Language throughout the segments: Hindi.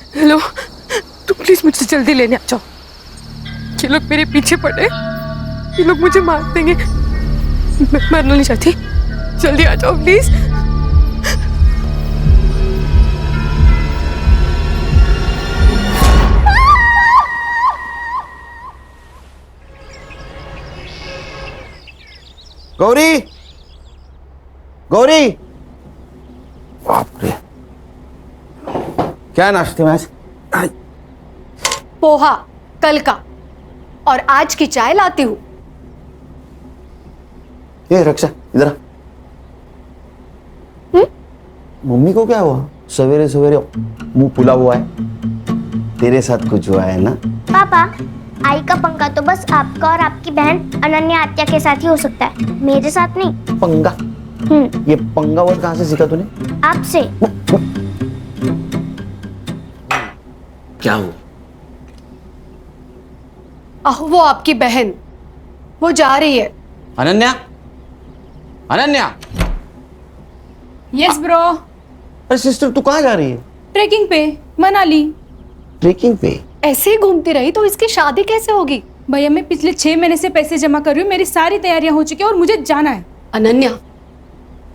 हेलो, तुम प्लीज मुझसे जल्दी लेने आ जाओ। ये लोग मेरे पीछे पड़े, ये लोग मुझे मार देंगे। मैं मरना नहीं चाहती, जल्दी आ जाओ प्लीज। गौरी, गौरी, बाप रे, क्या नाश्ते में आज? पोहा कल का, और आज की चाय लाती हूँ। ये रक्षा इधर आ। मम्मी को क्या हुआ? सवेरे सवेरे मुंह फुला हुआ है। तेरे साथ कुछ हुआ है ना? पापा, आई का पंगा तो बस आपका और आपकी बहन अनन्या आत्या के साथ ही हो सकता है, मेरे साथ नहीं। पंगा? ये पंगा वर्ड कहाँ से सीखा तूने? आपसे। क्या हुआ? वो आपकी बहन, वो जा रही है। अनन्या, अनन्या। Yes bro. अरे सिस्टर, तू कहाँ जा रही है? ट्रेकिंग पे, मनाली। ट्रेकिंग पे? ऐसे ही घूमती रही तो इसकी शादी कैसे होगी? भैया मैं पिछले 6 महीने से पैसे जमा कर रही हूँ, मेरी सारी तैयारियां हो चुकी है और मुझे जाना है। अनन्या,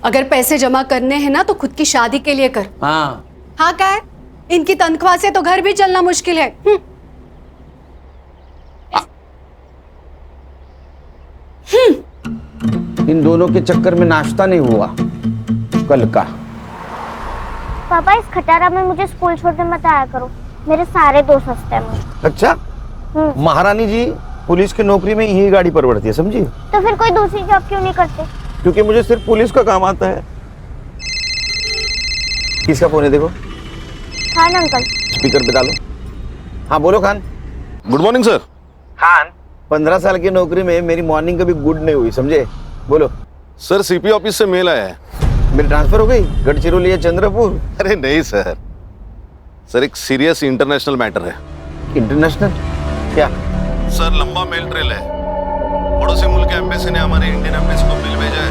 अगर पैसे जमा करने हैं ना तो खुद की शादी के लिए कर। हाँ। हाँ क्या है? इनकी तनख्वाह से तो घर भी चलना मुश्किल है। इन दोनों के चक्कर में नाश्ता नहीं हुआ कल का। पापा, इस खटारा में मुझे स्कूल छोड़ने मत आया करो, मेरे सारे दोस्त हंसते हैं मुझे। अच्छा, महारानी जी पुलिस की नौकरी में यही गाड़ी पर बढ़ती है, समझी? तो फिर कोई दूसरी जॉब क्यों नहीं करते? क्योंकि मुझे सिर्फ पुलिस का काम आता है। किसका फोन है देखो? खान अंकल। स्पीकर पे डालो। हाँ बोलो Khan. Good morning sir. Khan, 15 साल की नौकरी में मेरी मॉर्निंग कभी गुड नहीं हुई, समझे? बोलो। सर सीपी ऑफिस से मेल आया है। मेरी ट्रांसफर हो गई गढ़चिरौली या चंद्रपुर? अरे नहीं सर, सर एक सीरियस इंटरनेशनल मैटर है। इंटरनेशनल? क्या? सर लंबा मेल ट्रेल है। पड़ोसी मुल्क के एम्बेसी ने हमारे इंडियन एम्बेसी को मेल भेजा है,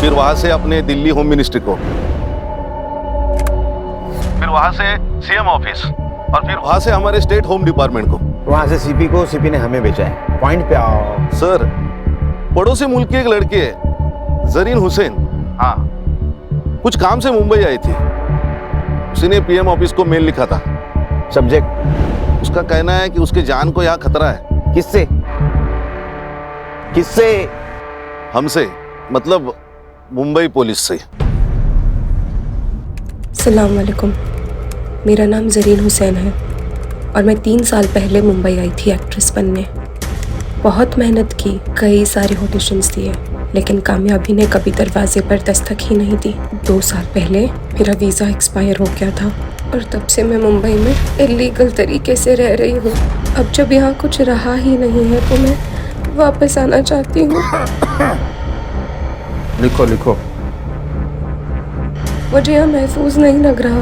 फिर वहां से अपने दिल्ली होम मिनिस्ट्री को, फिर वहां से सीएम ऑफिस, और फिर वहां से हमारे स्टेट होम डिपार्टमेंट को। वहां से सीपी को, सीपी ने हमें भेजा है। पॉइंट पे आओ। सर पड़ोसी मुल्क की एक लड़की है जरीन हुसैन, हाँ, कुछ काम से मुंबई आई थी। उसने पीएम ऑफिस को मेल लिखा था। सब्जेक्ट? उसका कहना है कि उसके जान को यहाँ खतरा है। किससे? किससे? हमसे, मतलब मुंबई पुलिस से। सलाम वालेकुम, मेरा नाम जरीन हुसैन है और मैं 3 साल पहले मुंबई आई थी एक्ट्रेस बनने। बहुत मेहनत की, कई सारे ऑडिशंस दिए, लेकिन कामयाबी ने कभी दरवाजे पर दस्तक ही नहीं दी। 2 साल पहले मेरा वीज़ा एक्सपायर हो गया था और तब से मैं मुंबई में इलीगल तरीके से रह रही हूँ। अब जब यहाँ कुछ रहा ही नहीं है तो मैं वापस आना चाहती हूँ। लिखो लिखो। मुझे यहाँ महफूज नहीं लग रहा,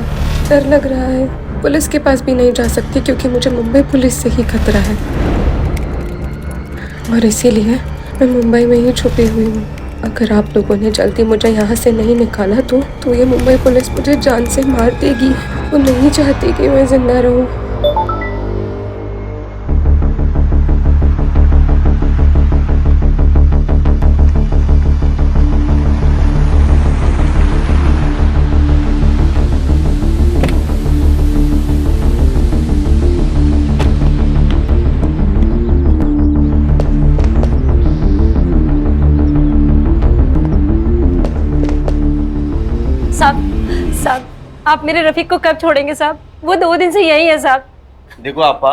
डर लग रहा है। पुलिस के पास भी नहीं जा सकती क्योंकि मुझे मुंबई पुलिस से ही खतरा है, और इसीलिए मैं मुंबई में ही छुपी हुई हूँ। अगर आप लोगों ने जल्दी मुझे यहाँ से नहीं निकाला तो ये मुंबई पुलिस मुझे जान से मार देगी। वो नहीं चाहती कि मैं जिंदा रहूँ। साहब, आप मेरे रफीक को कब छोड़ेंगे साहब? वो 2 दिन से यही है साहब। देखो आपा,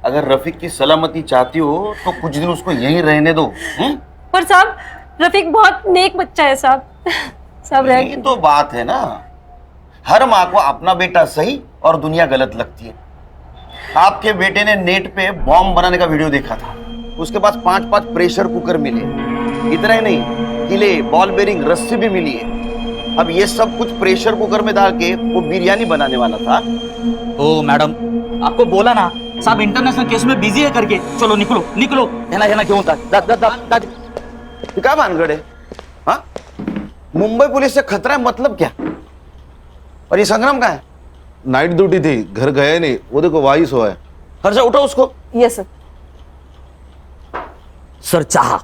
अगर रफीक की सलामती चाहती हो तो कुछ दिन उसको यहीं रहने दो। पर साहब, रफीक बहुत नेक बच्चा है साहब। साहब ये तो बात है ना, हर माँ को अपना बेटा सही और दुनिया गलत लगती है। आपके बेटे ने नेट पे बॉम्ब बनाने का वीडियो देखा था, उसके पास 5-5 प्रेशर कुकर मिले। इतना ही नहीं, किले, बॉल बेरिंग, रस्सी भी मिली है। अब ये सब कुछ प्रेशर कुकर में डाल के वो बिरयानी बनाने वाला था। ओ मैडम, आपको बोला ना साहब इंटरनेशनल केस में बिजी है करके। चलो निकलो निकलो। है ना क्यों था? क्या भानगढ़ है? हाँ, मुंबई पुलिस से खतरा है मतलब क्या? और ये संग्राम कहाँ है? नाइट ड्यूटी थी, घर गया नहीं, वो देखो वही सोया है। हर्षा उठो उसको। Yes sir. सर चाह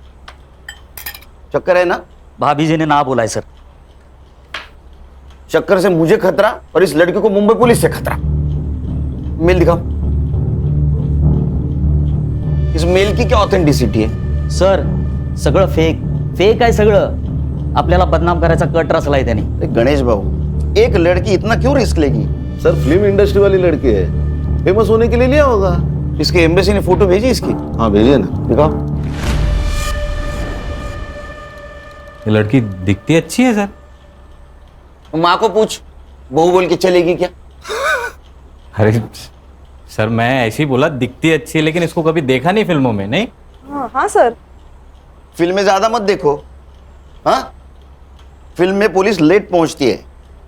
चक्कर है ना? भाभी जी ने ना बोला है सर। चक्कर से मुझे खतरा और इस लड़के को मुंबई पुलिस से खतरा। मेल दिखाओ। इस मेल की क्या ऑथेंटिसिटी है? सर सगळं फेक आहे सगळं। आपल्याला बदनाम करायचा कट रचलाय त्याने। अरे गणेश बाबू, एक लड़की इतना क्यों रिस्क लेगी? सर फिल्म इंडस्ट्री वाली लड़की है, फेमस होने के लिए लिया होगा। इसके एम्बेसी ने फोटो भेजी इसकी? हाँ भेजिए ना। दिखाओ। ये लड़की दिखती अच्छी है सर। माँ को पूछ, बहू बोल के चलेगी क्या? अरे सर मैं ऐसे ही बोला दिखती अच्छी है, लेकिन इसको कभी देखा नहीं फिल्मों में। नहीं हाँ सर। फिल्में ज्यादा मत देखो। हाँ, फिल्म में पुलिस लेट पहुंचती है,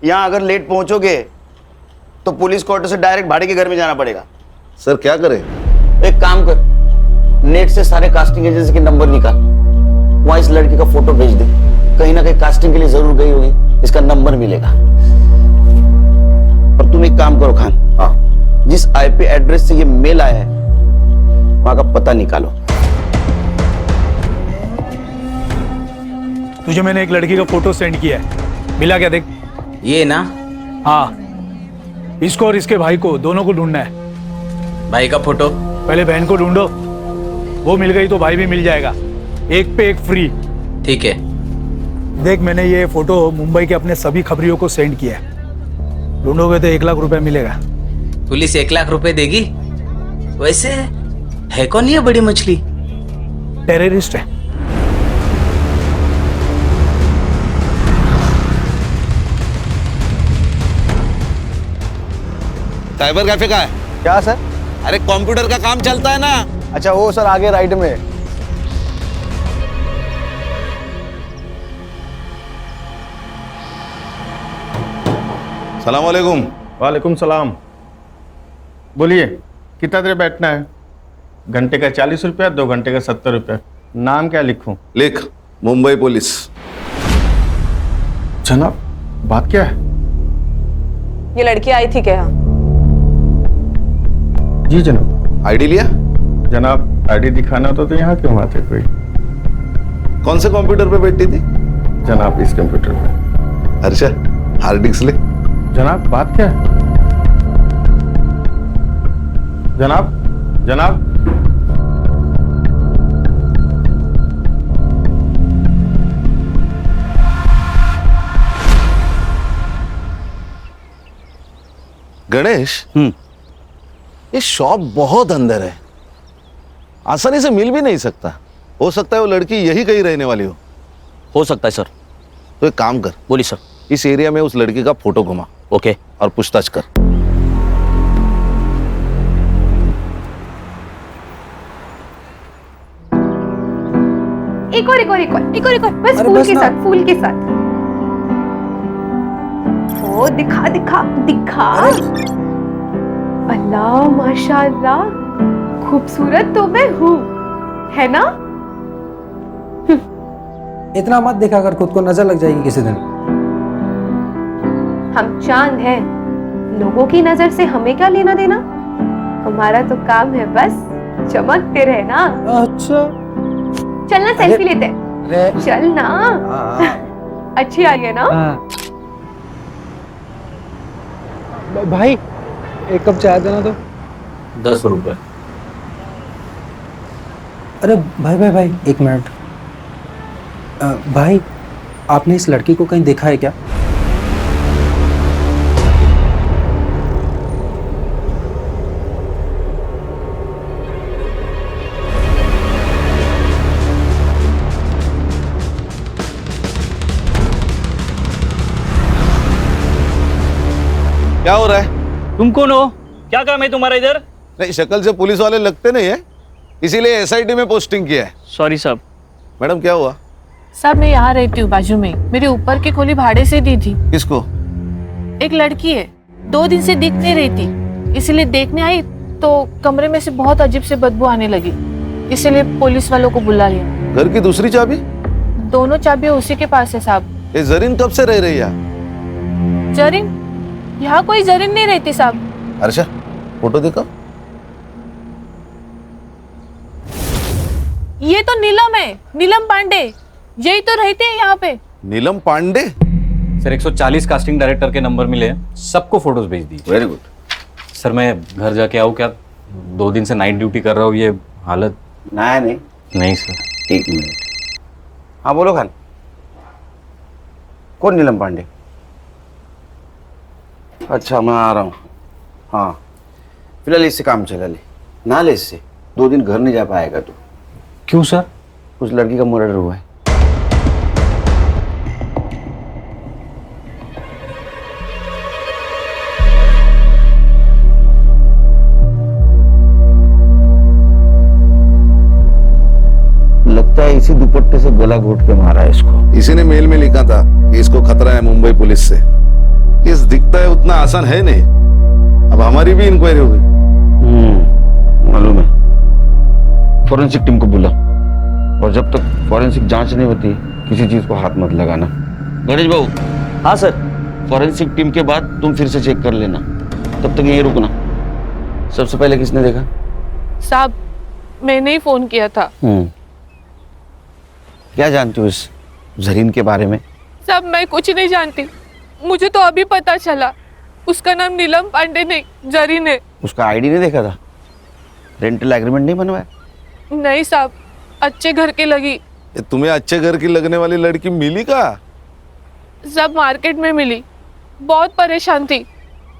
यहाँ अगर लेट पहुंचोगे तो पुलिस क्वार्टर से डायरेक्ट भाड़े के घर में जाना पड़ेगा। सर क्या करें? एक काम कर, नेट से सारे कास्टिंग एजेंसी के नंबर निकाल, वहां इस लड़की का फोटो भेज दे। कहीं ना कहीं कास्टिंग के लिए जरूर गई होगी, इसका नंबर मिलेगा। और तुम एक काम करो खान, हाँ, जिस आईपी एड्रेस से ये मेल आया है वहां का पता निकालो। तुझे मैंने एक लड़की का फोटो सेंड किया है, मिला क्या देख? ये ना? हाँ, इसको और इसके भाई को, दोनों को ढूंढना है। भाई का फोटो? पहले बहन को ढूंढो, वो मिल गई तो भाई भी मिल जाएगा, एक पे एक फ्री। ठीक है। देख मैंने ये फोटो मुंबई के अपने सभी खबरियों को सेंड किया है, ढूंढोगे तो 1 लाख रुपए मिलेगा। पुलिस 1 लाख रुपए देगी? वैसे है कौन ये बड़ी मछली? टेररिस्ट है। साइबर कैफे का है क्या सर? अरे कंप्यूटर का काम चलता है ना। अच्छा वो सर आगे राइट में। सलाम वालेकुम। वालेकुम सलाम। बोलिए कितना देर बैठना है? घंटे का 40 रुपया, 2 घंटे का 70 रुपया। नाम क्या लिखूं? लिख, मुंबई पुलिस। जनाब बात क्या है? ये लड़की आई थी क्या? जी जनाब। आईडी लिया? जनाब आईडी दिखाना तो यहाँ क्यों आते कोई? कौन से कंप्यूटर पे बैठी थी? जनाब इस कंप्यूटर पे। हर्षा हार्ड डिस्क ले। जनाब बात क्या है? जनाब जनाब गणेश, ये शॉप बहुत अंदर है, आसानी से मिल भी नहीं सकता। हो सकता है वो लड़की यही कहीं रहने वाली हो सकता है सर। तो एक काम कर, बोलिए सर। इस एरिया में उस लड़की का फोटो घुमा। ओके। और पूछताछ कर। एक और बस फूल के साथ। ओ दिखा अल्लाह माशाअल्लाह, खूबसूरत तो मैं हूँ, है ना? इतना मत दिखा कर खुद को, नजर लग जाएगी किसी दिन। हम चांद हैं, लोगों की नजर से हमें क्या लेना देना? हमारा तो काम है बस चमकते रहना। अच्छा चलना सेल्फी लेते हैं। चल ना। अच्छी आई है ना? भाई एक कप चाय देना तो। 10 रुपए। अरे भाई 1 मिनट। भाई आपने इस लड़की को कहीं देखा है क्या? क्या हो रहा है? तुम कौन हो? क्या काम है तुम्हारा इधर? नहीं, शक्ल से पुलिस वाले लगते नहीं है, इसीलिए एसआईटी में पोस्टिंग किया है। सॉरी साहब। मैडम क्या हुआ? साहब मैं यहाँ रहती हूँ बाजू में, मेरे ऊपर की खोली भाड़े से दी थी। किसको? एक लड़की है, 2 दिन से दिख नहीं रही थी, इसलिए देखने आई तो कमरे में से बहुत अजीब से बदबू आने लगी, इसलिए पुलिस वालों को बुला लिया। घर की दूसरी चाबी? दोनों चाबियां उसी के पास है साहब। ये जरीन कब से रह रही है? जरीन यहाँ कोई जरीन नहीं रहती साहब। हर्षा फोटो देखो। ये तो नीलम है, नीलम पांडे, यही तो रहते हैं यहाँ पे। नीलम पांडे? सर 140 कास्टिंग डायरेक्टर के नंबर मिले हैं, सबको फोटोज भेज दीजिए। Very good. सर मैं घर जाके आऊँ क्या? 2 दिन से नाइट ड्यूटी कर रहा हूँ, ये हालत। नहीं सर। 1 मिनट। हाँ बोलो खान। कौन नीलम पांडे? अच्छा मैं आ रहा हूँ। हाँ फिलहाल इससे काम चला ले, ना ले इससे। 2 दिन घर नहीं जा पाएगा तू। क्यों सर? उस लड़की का मर्डर हुआ है। लगता है इसी दुपट्टे से गला घोट के मारा है इसको। इसी ने मेल में लिखा था कि इसको खतरा है मुंबई पुलिस से। इस दिखता है उतना आसान है नहीं। अब हमारी भी इंक्वायरी होगी। मालूम है। फॉरेंसिक टीम को बुला, और जब तक फॉरेंसिक जांच नहीं होती किसी चीज को हाथ मत लगाना। गणेश बाबू। हाँ सर। फॉरेंसिक टीम के बाद तुम फिर से चेक कर लेना, तब तक यहीं रुकना। सबसे पहले किसने देखा? साहब मैंने ही फोन किया था। क्या जानती हो इस जरीन के बारे में? साहब मैं कुछ नहीं जानती, मुझे तो अभी पता चला उसका नाम नीलम पांडे नहीं जरीन है। उसका आईडी नहीं देखा था? रेंटल एग्रीमेंट नहीं बनवाया? नहीं साहब, अच्छे घर की लगी। तुम्हें अच्छे घर की लगने वाली लड़की मिली का? सब मार्केट में मिली, बहुत परेशान थी।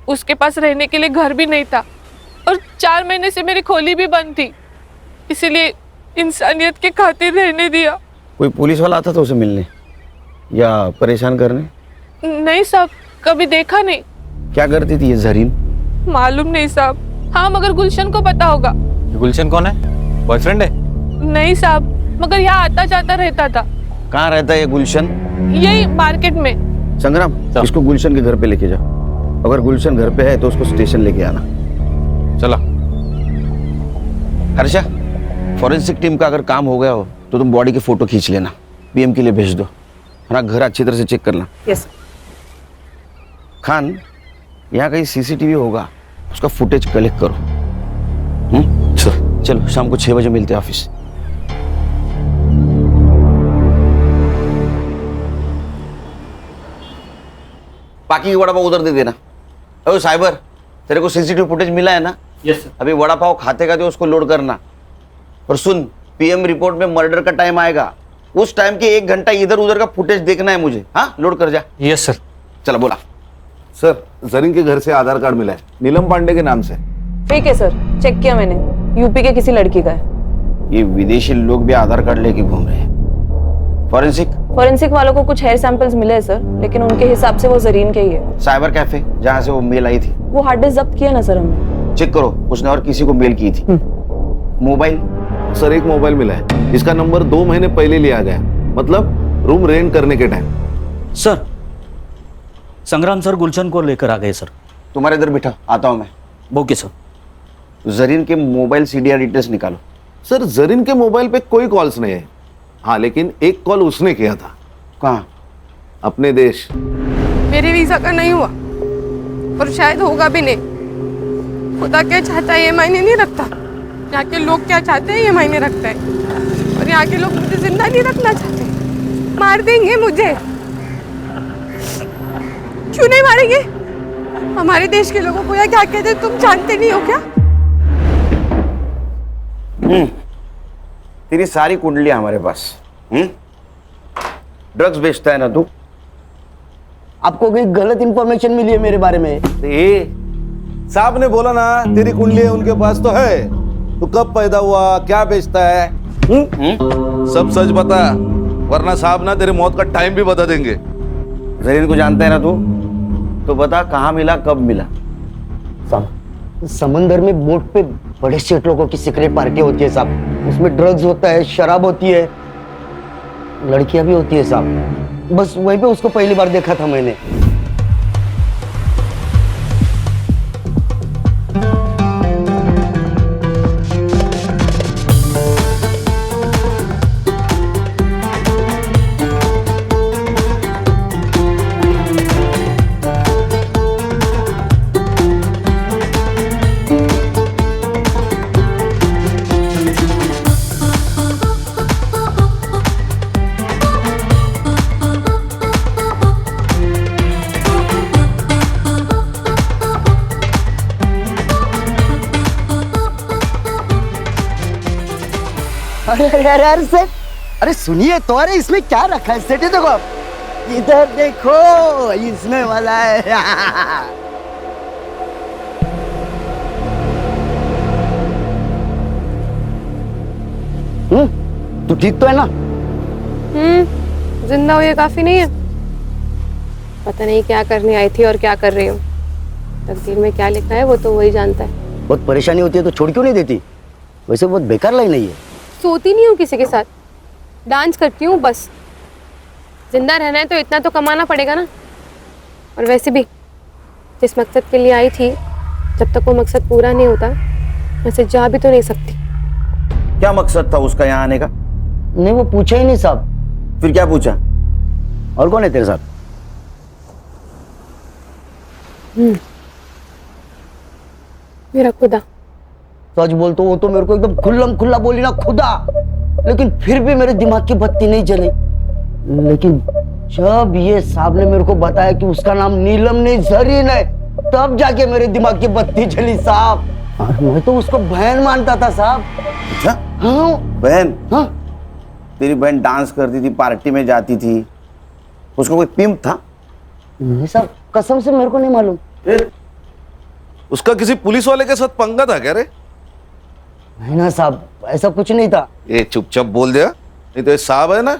उसके पास रहने के लिए घर भी नहीं था, और 4 महीने से मेरी खोली भी बंद थी, इसीलिए इंसानियत के खातिर रहने दिया। कोई पुलिस वाला आता था उसे मिलने या परेशान करने? नहीं साहब, कभी देखा नहीं। क्या करती थी ये जरीन? मालूम नहीं साहब। हाँ मगर गुलशन को पता होगा। गुलशन कौन है? बॉयफ्रेंड है? नहीं साहब, मगर यहाँ आता जाता रहता था। कहाँ रहता है ये गुलशन? यही मार्केट में। संग्राम, इसको गुलशन के घर पे लेके जाओ। अगर गुलशन घर पे है तो उसको स्टेशन लेके आना। चला। हर्षा, फॉरेंसिक टीम का अगर काम हो गया हो तो तुम बॉडी के फोटो खींच लेना, पीएम के लिए भेज दो। है ना, घर अच्छी तरह से चेक करना। यस। खान, यहाँ कहीं सीसीटीवी होगा, उसका फुटेज कलेक्ट करो। चलो शाम को 6 बजे मिलते हैं ऑफिस। बाकी की वड़ा पाव उधर दे देना। अरे साइबर, तेरे को सीसीटीवी फुटेज मिला है ना? Yes sir. अभी वड़ा पाव खाते खाते उसको लोड करना। और सुन, पीएम रिपोर्ट में मर्डर का टाइम आएगा, उस टाइम के 1 घंटा इधर उधर का फुटेज देखना है मुझे। हाँ, लोड कर जा। Yes sir. चलो बोला। सर जरीन के घर से आधार कार्ड मिला है, नीलम पांडे के नाम से। ठीक है सर, चेक किया मैंने, यूपी के किसी लड़की का है। ये विदेशी लोग भी आधार कार्ड लेके घूम रहे हैं। फॉरेंसिक वालों को कुछ हेयर सैंपल्स मिले हैं सर, लेकिन उनके हिसाब से वो जरीन के ही है। साइबर कैफे जहाँ से वो मेल आई थी, वो हार्ड डिस्क जब्त किया ना सर हमने। चेक करो उसने और किसी को मेल की थी। मोबाइल? सर एक मोबाइल मिला है, इसका नंबर 2 महीने पहले लिया गया, मतलब रूम रेंट करने के टाइम। सर संग्राम सर गुलशन को लेकर आ गए सर। तुम्हारे इधर बिठा, आता हूं मैं। Okay sir. जरीन के मोबाइल सीडीआर डिटेल्स निकालो। सर जरीन के मोबाइल पे कोई कॉल्स नहीं है। हाँ लेकिन एक कॉल उसने किया था। कहाँ? अपने देश। मेरे वीजा का नहीं हुआ और शायद होगा भी नहीं। खुदा क्या चाहता है ये मायने नहीं रखता, यहाँ के लोग क्या चाहते हैं ये मायने रखता है। और यहाँ के लोग मुझे जिंदा नहीं रखना चाहते, मार देंगे मुझे। क्यों नहीं मारेंगे? हमारे देश के लोगों को या क्या कहते हैं तुम जानते नहीं हो क्या? तेरी सारी कुंडलियां हमारे पास। ड्रग्स बेचता है ना तू? आपको कोई गलत इंफॉर्मेशन मिली है मेरे बारे में? साहब ने बोला ना तेरी कुंडली उनके पास तो है। तू कब पैदा हुआ, क्या बेचता है? सब सच बता, वरना साहब ना तेरे मौत का टाइम भी बता देंगे। जरीन को जानता है ना तू? तो बता कहाँ मिला, कब मिला? समंदर में बोट पे बड़े सेठ लोगों की सीक्रेट पार्टी होती है साहब, उसमें ड्रग्स होता है, शराब होती है, लड़कियां भी होती है साहब। बस वहीं पे उसको पहली बार देखा था मैंने। अरे अरे अरे अरे सेठ, अरे सुनिए तो, अरे इसमें क्या रखा है सेठ? ये देखो आप, इधर देखो, इसमें वाला है। तू ठीक तो है ना? जिंदा हो ये काफी नहीं है। पता नहीं क्या करने आई थी और क्या कर रही हूँ। तकदीर में क्या लिखा है वो तो वही जानता है। बहुत परेशानी होती है तो छोड़ क्यों नहीं देती? वैसे बहुत बेकार लाइन नहीं है। सोती नहीं हूँ किसी के साथ, डांस करती हूँ बस। जिंदा रहना है तो इतना तो कमाना पड़ेगा ना। और वैसे भी जिस मकसद के लिए आई थी, जब तक वो मकसद पूरा नहीं होता वैसे जा भी तो नहीं सकती। क्या मकसद था उसका यहाँ आने का? नहीं, वो पूछा ही नहीं साहब। फिर क्या पूछा? और कौन है तेरे साथ? मेरा खुदा। सच बोल तो वो तो मेरे को एकदम खुल्लम खुल्ला बोली ना, खुदा। लेकिन फिर भी मेरे दिमाग की बत्ती नहीं जली। लेकिन जब ये साहब ने मेरे को बताया कि उसका नाम नीलम नहीं, जरीन है, तब जाके मेरे दिमाग की बत्ती जली साहब। और मैं तो उसको बहन मानता था साहब। अच्छा? हाँ बहन? हाँ। तेरी बहन डांस करती थी, पार्टी में जाती थी, उसको कोई पिंप था? नहीं साहब, कसम से मेरे को नहीं मालूम। उसका किसी पुलिस वाले के साथ पंगा था क्या रे? नहीं ना साहब, ऐसा कुछ नहीं था। ये चुपचाप बोल दिया, नहीं तो ये साहब है ना,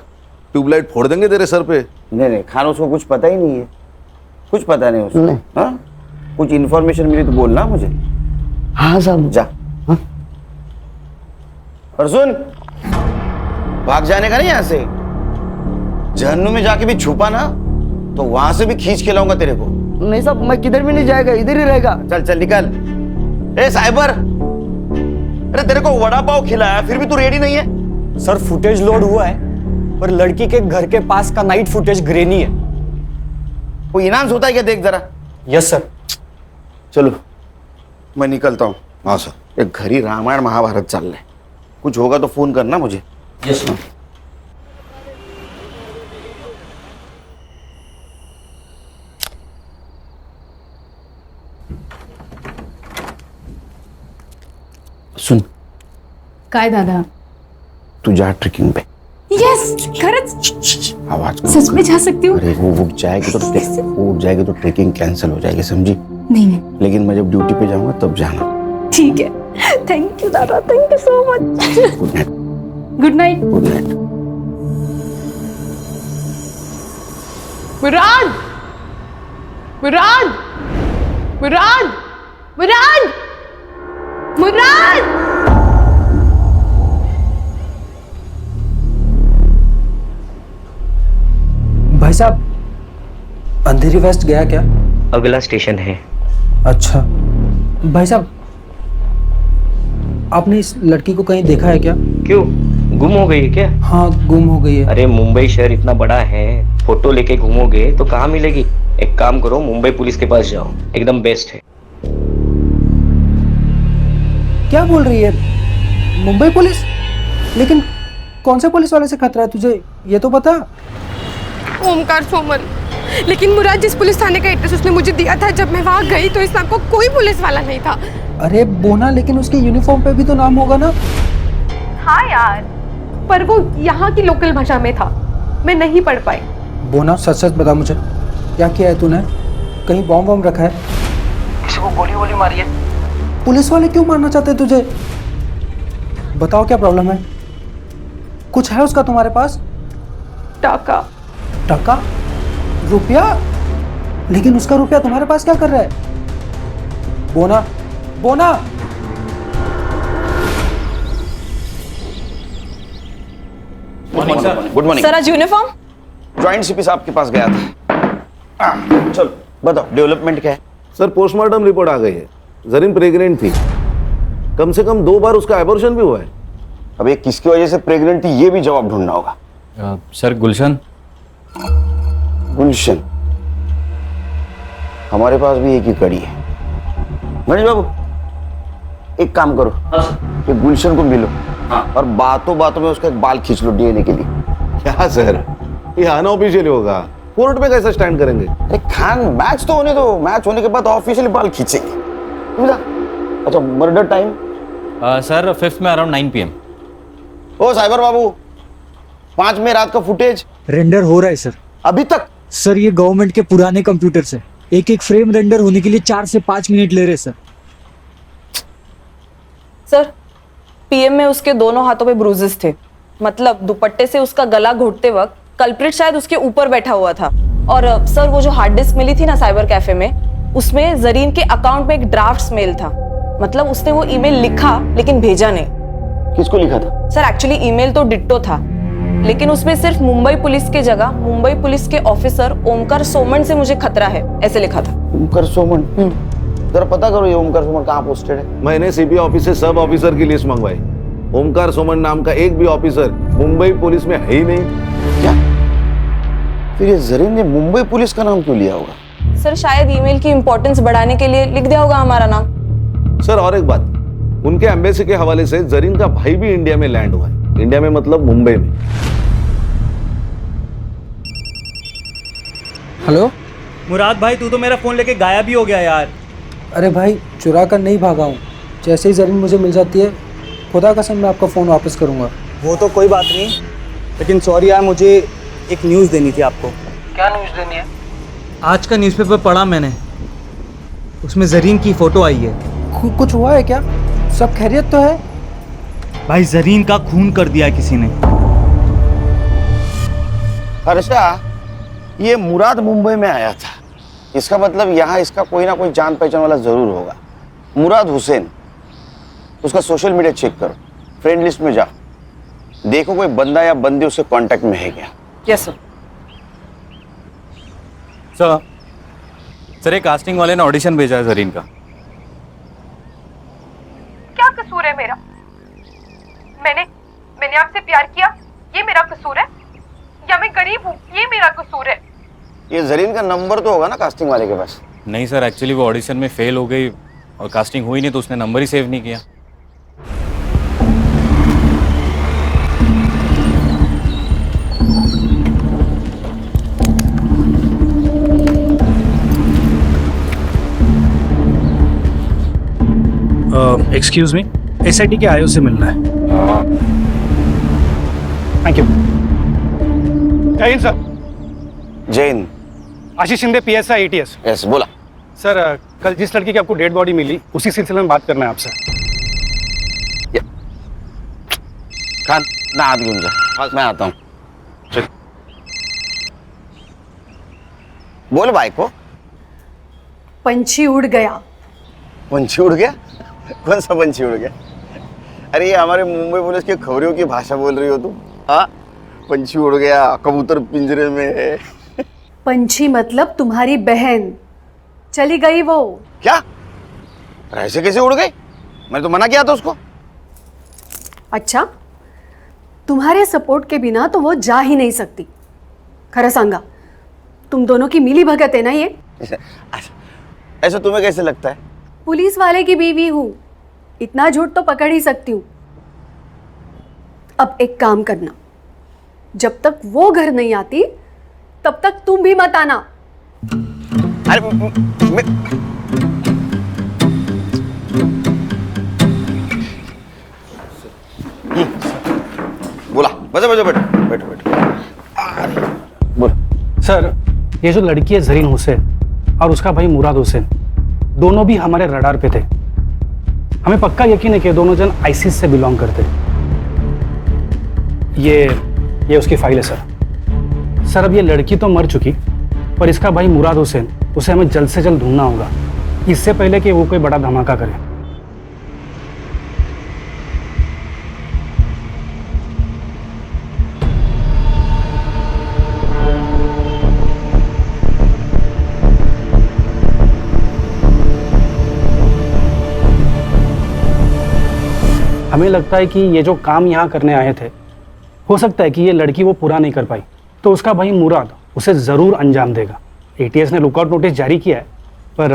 ट्यूबलाइट फोड़ देंगे तेरे सर पे। नहीं नहीं खान, उसको कुछ पता ही नहीं है, कुछ पता नहीं उसको। नहीं। हाँ? कुछ इन्फॉर्मेशन मिली तो बोलना मुझे। हाँ साहब। जा। हाँ? और सुन, भाग जाने का नहीं यहाँ से। जहन्नुम में जाके भी छुपा ना तो वहां से भी खींच के लाऊंगा तेरे को। नहीं साहब, मैं किधर भी नहीं जाएगा, इधर ही रहेगा। चल चल निकल। ए साइबर, अरे तेरे को वड़ा पाव खिलाया फिर भी तू रेडी नहीं है? सर फुटेज लोड हुआ है, पर लड़की के घर के पास का नाइट फुटेज ग्रेनी है। कोई इनाम होता है क्या? देख जरा। Yes sir. चलो मैं निकलता हूँ। हाँ सर। एक घर ही रामायण महाभारत चल रहा है, कुछ होगा तो फोन करना मुझे। Yes sir. सुन, काय दादा? तू जा ट्रेकिंग पे। यस, खरंच आवाज कम सच कर। में जा सकती हूँ? अरे वो उठ जाएगी तो ट्रेकिंग कैंसिल हो जाएगी, समझी? नहीं नहीं। लेकिन मैं जब ड्यूटी पे जाऊंगा तब जाना। ठीक है, थैंक यू दादा, thank you so much. Good night. Good night. Good night. Murad, Murad, Murad, Murad, Murad. भाई साहब, अंधेरी वेस्ट गया क्या? अगला स्टेशन है। अच्छा भाई साहब, आपने इस लड़की को कहीं देखा है क्या? क्यों, गुम हो गई है क्या? हाँ, गुम हो गई है। अरे मुंबई शहर इतना बड़ा है, फोटो लेके घूमोगे तो कहाँ मिलेगी? एक काम करो, मुंबई पुलिस के पास जाओ, एकदम बेस्ट है। क्या बोल रही है? मुंबई पुलिस? लेकिन कौन से पुलिस वाले से खतरा है तुझे, ये तो बता। ओमकार सोमल। लेकिन मुराद, जिस पुलिस थाने का एड्रेस उसने मुझे दिया था, जब मैं वहाँ गई तो इस नाम को कोई पुलिस वाला नहीं था। अरे बोना, लेकिन उसके यूनिफॉर्म पे भी तो नाम होगा ना? हाँ यार, पर वो यहाँ की लोकल भाषा में था, मैं नहीं पढ़ पाई। बोना, सच सच बता मुझे, क्या किया है तूने? कहीं बॉम्ब वॉम्ब रखा है? किसी को गोली वोली मारी है? पुलिस वाले क्यों मारना चाहते हैं तुझे? बताओ क्या प्रॉब्लम है? कुछ है उसका तुम्हारे पास? टाका। टका? रुपया? लेकिन उसका रुपया तुम्हारे पास क्या कर रहा है? बोना, बोना। गुड मॉर्निंग सर, आज यूनिफॉर्म? ज्वाइंट सीपी साहब के पास गया था। चलो बताओ डेवलपमेंट क्या है? सर पोस्टमार्टम रिपोर्ट आ गई है, जरीन प्रेग्नेंट थी, कम से कम 2 बार उसका एबॉर्शन भी हुआ है। अब ये किसकी वजह से प्रेग्नेंट थी ये भी जवाब ढूंढना होगा। सर गुलशन। गुलशन, हमारे पास भी एक ही कड़ी है। गणेश बाबू, एक काम करो, ये गुलशन को मिलो और बातों बातों में उसका एक बाल खींच लो डीएनए के लिए। क्या सर, ये अनऑफिशियल होगा, कोर्ट में कैसे स्टैंड करेंगे? अरे खान, मैच तो होने दो, मैच होने के बाद ऑफिशियली बाल खींचेंगे। अच्छा, मर्डर टाइम? सर 5th में अराउंड 9 PM। ओ साइबर बाबू, 5 में रात का फुटेज रेंडर हो रहा है सर। अभी तक? सर ये गवर्नमेंट के पुराने कंप्यूटर से एक एक फ्रेम रेंडर होने के लिए 4 से 5 मिनट ले रहे सर। सर पीएम में उसके दोनों हाथों पे ब्रूजेस थे, मतलब दुपट्टे से उसका गला घोटते वक्त कल्प्रिट शायद उसके ऊपर बैठा हुआ था। और सर वो जो हार्ड डिस्क मिली थी ना साइबर कैफे में, उसमें जरीन के अकाउंट में एक ड्राफ्ट मेल था, मतलब उसने वो ईमेल लिखा लेकिन भेजा नहीं। किसको लिखा था? सर एक्चुअली ईमेल तो डिट्टो था, लेकिन उसमें सिर्फ मुंबई पुलिस के जगह मुंबई पुलिस के ऑफिसर ओमकार सोमन से मुझे खतरा है ऐसे लिखा था। ओमकार सोमन? जरा पता करो ये ओमकार सोमन कहाँ पोस्टेड है। मैंने सीपी ऑफिस से सब ऑफिसर की लिस्ट मंगवाई। ओमकार सोमन नाम का एक भी ऑफिसर मुंबई पुलिस में है ही नहीं। क्या? फिर ये जरीन ने मुंबई पुलिस का नाम क्यों लिया होगा? सर शायद ईमेल की इंपॉर्टेंस बढ़ाने के लिए लिख दिया होगा हमारा नाम। सर और एक बात, उनके एम्बेसी के हवाले से जरीन का भाई भी इंडिया में लैंड हुआ है। इंडिया में मतलब मुंबई में। हेलो मुराद भाई, तू तो मेरा फोन लेके गायब ही हो गया यार। अरे भाई चुरा कर नहीं भागा हूँ, जैसे ही जरीन मुझे मिल जाती है खुदा कसम मैं आपका फ़ोन वापस करूँगा। वो तो कोई बात नहीं, लेकिन सॉरी यार, मुझे एक न्यूज़ देनी थी आपको। क्या न्यूज़ देनी है? आज का न्यूज़पेपर पढ़ा मैंने, उसमें जरीन की फोटो आई है। कुछ हुआ है क्या? सब खैरियत तो है? भाई जरीन का खून कर दिया है किसी ने। हर्षा, ये मुराद मुंबई में आया था, इसका मतलब यहाँ इसका कोई ना कोई जान पहचान वाला जरूर होगा। मुराद हुसैन, उसका सोशल मीडिया चेक करो, फ्रेंड लिस्ट में जाओ, देखो कोई बंदा या बंदी उसके कांटेक्ट में है क्या। Yes sir. सर ये कास्टिंग वाले ने ऑडिशन भेजा है जरीन का। क्या कसूर है मेरा? मैंने आपसे प्यार किया, ये मेरा कसूर है? या मैं गरीब हूँ, ये मेरा कसूर है? ये जरीन का नंबर तो होगा ना कास्टिंग वाले के पास? नहीं सर, एक्चुअली वो ऑडिशन में फेल हो गई और कास्टिंग हुई नहीं तो उसने नंबर ही सेव नहीं किया। एक्सक्यूज मी, एसआईटी के आईओ से मिलना है। Thank you. जय हिंद सर। जय हिंद। आशीष शिंदे, पीएसआई एटीएस। यस, बोला। सर कल जिस लड़की की आपको डेड बॉडी मिली उसी सिलसिले में बात करना है आपसे। खान ना हाथ घेऊन जा, मैं आता हूँ। चल बोल भाई को। पंछी उड़ गया। पंछी उड़ गया? कौन सा पंछी उड़ गया? अरे ये हमारे मुंबई पुलिस की खबरों की भाषा बोल रही हो तुम? हाँ, पंछी उड़ गया, कबूतर पिंजरे में है। पंछी मतलब तुम्हारी बहन, चली गई वो। क्या? ऐसे कैसे उड़ गई? मैंने तो मना किया था उसको। अच्छा, तुम्हारे सपोर्ट के बिना तो वो जा ही नहीं सकती। खरा सांगा, तुम दोनों की मिली भगत है ना ये? ऐसा तुम्हें कैसे लगता है? पुलिस वाले की बीवी हूं, इतना झूठ तो पकड़ ही सकती हूँ। अब एक काम करना, जब तक वो घर नहीं आती तब तक तुम भी मत आना। अरे बोला, बजा बजा, बैठो बैठो बैठो। बोल। सर ये जो लड़की है जरीन हुसैन और उसका भाई मुराद हुसैन, दोनों भी हमारे रडार पे थे। हमें पक्का यकीन है कि दोनों जन आईसिस से बिलोंग करते। ये उसकी फाइल है सर। सर अब ये लड़की तो मर चुकी, पर इसका भाई मुराद हुसैन, उसे हमें जल्द से जल्द ढूंढना होगा, इससे पहले कि वो कोई बड़ा धमाका करे। हमें लगता है कि ये जो काम यहाँ करने आए थे, हो सकता है कि ये लड़की वो पूरा नहीं कर पाई, तो उसका भाई मुराद उसे ज़रूर अंजाम देगा। एटीएस ने लुकआउट नोटिस जारी किया है, पर